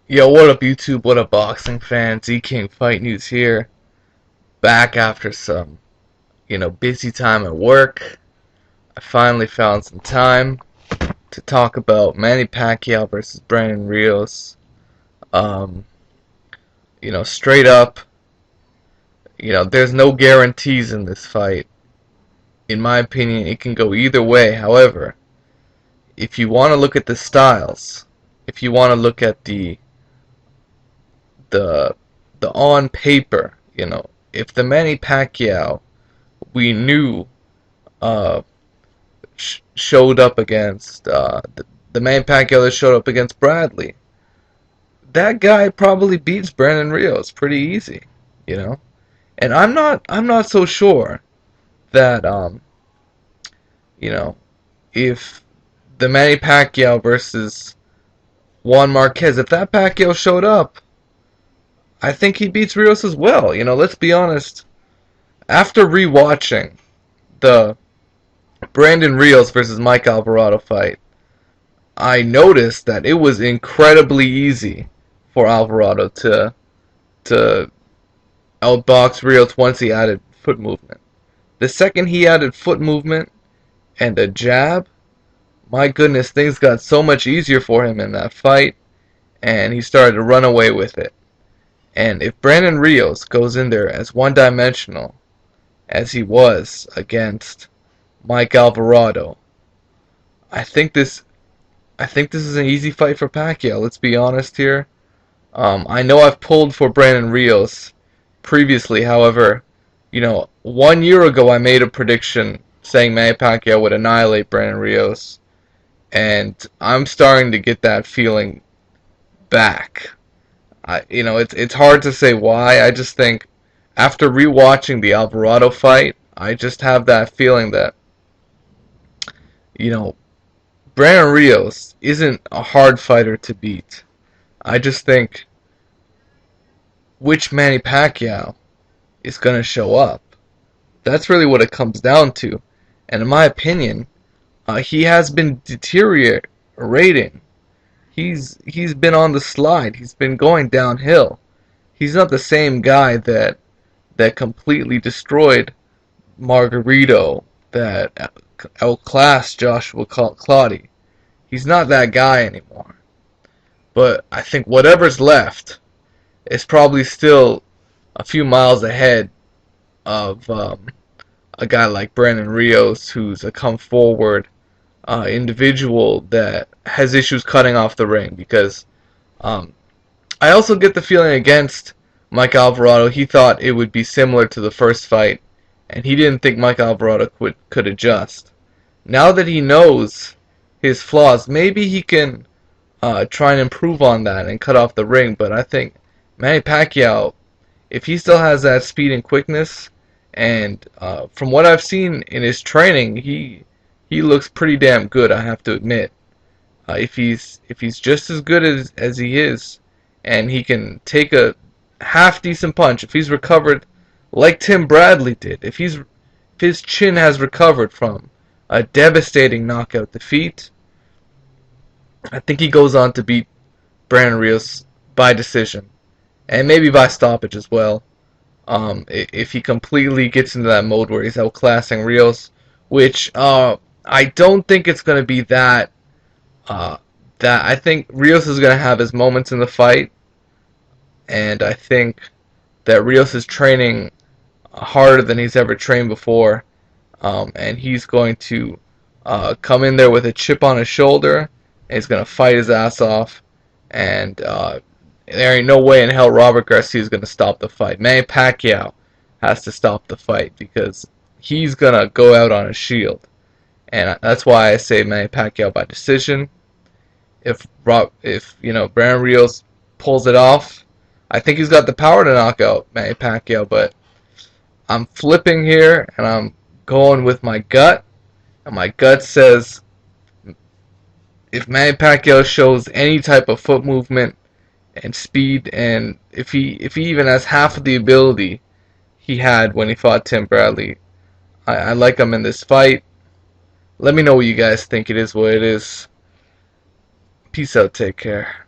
Yo, what up YouTube? What up boxing fans? Z King Fight News here. Back after some, busy time at work. I finally found some time to talk about Manny Pacquiao versus Brandon Rios. Um, straight up, there's no guarantees in this fight. In my opinion, it can go either way. However, if you want to look at the styles, if you want to look at the the on paper, if the Manny Pacquiao we knew uh, showed up against the Manny Pacquiao that showed up against Bradley, that guy probably beats Brandon Rios pretty easy, you know. And I'm not so sure that you know if the Manny Pacquiao versus Juan Marquez, if that Pacquiao showed up, I think he beats Rios as well. Let's be honest. After rewatching the Brandon Rios versus Mike Alvarado fight, I noticed that it was incredibly easy for Alvarado to outbox Rios once he added foot movement. The second he added foot movement and a jab, my goodness, things got so much easier for him in that fight, and he started to run away with it. And if Brandon Rios goes in there as one-dimensional as he was against Mike Alvarado, I think this I think this is an easy fight for Pacquiao. Let's be honest here. I know I've pulled for Brandon Rios previously. However, 1 year ago I made a prediction saying Manny Pacquiao would annihilate Brandon Rios, and I'm starting to get that feeling back. It's hard to say why. I just think after rewatching the Alvarado fight, I just have that feeling that you know Brandon Rios isn't a hard fighter to beat. I just think which Manny Pacquiao is going to show up. That's really what it comes down to. And in my opinion, he has been deteriorating. He's been on the slide. He's been going downhill. He's not the same guy that completely destroyed Margarito, that outclassed Joshua Clottey. He's not that guy anymore. But I think whatever's left is probably still a few miles ahead of a guy like Brandon Rios, who's a come forward individual that has issues cutting off the ring. Because I also get the feeling against Mike Alvarado, he thought it would be similar to the first fight, and he didn't think Mike Alvarado could adjust. Now that he knows his flaws, maybe he can try and improve on that and cut off the ring. But I think Manny Pacquiao, if he still has that speed and quickness, and from what I've seen in his training, he looks pretty damn good, I have to admit. If he's just as good as he is, and he can take a half decent punch, if he's recovered like Tim Bradley did, if his chin has recovered from a devastating knockout defeat, I think he goes on to beat Brandon Rios by decision, and maybe by stoppage as well. If he completely gets into that mode where he's outclassing Rios, which I don't think it's going to be that. That I think Rios is going to have his moments in the fight, and I think that Rios is training harder than he's ever trained before, and he's going to come in there with a chip on his shoulder, and he's going to fight his ass off, and there ain't no way in hell Robert Garcia is going to stop the fight. Manny Pacquiao has to stop the fight because he's going to go out on a shield, and that's why I say Manny Pacquiao by decision. If Brandon Rios pulls it off, I think he's got the power to knock out Manny Pacquiao, but I'm flipping here, and I'm going with my gut, and my gut says if Manny Pacquiao shows any type of foot movement and speed, and if he even has half of the ability he had when he fought Tim Bradley, I like him in this fight. Let me know what you guys think. It is what it is. Peace out. Take care.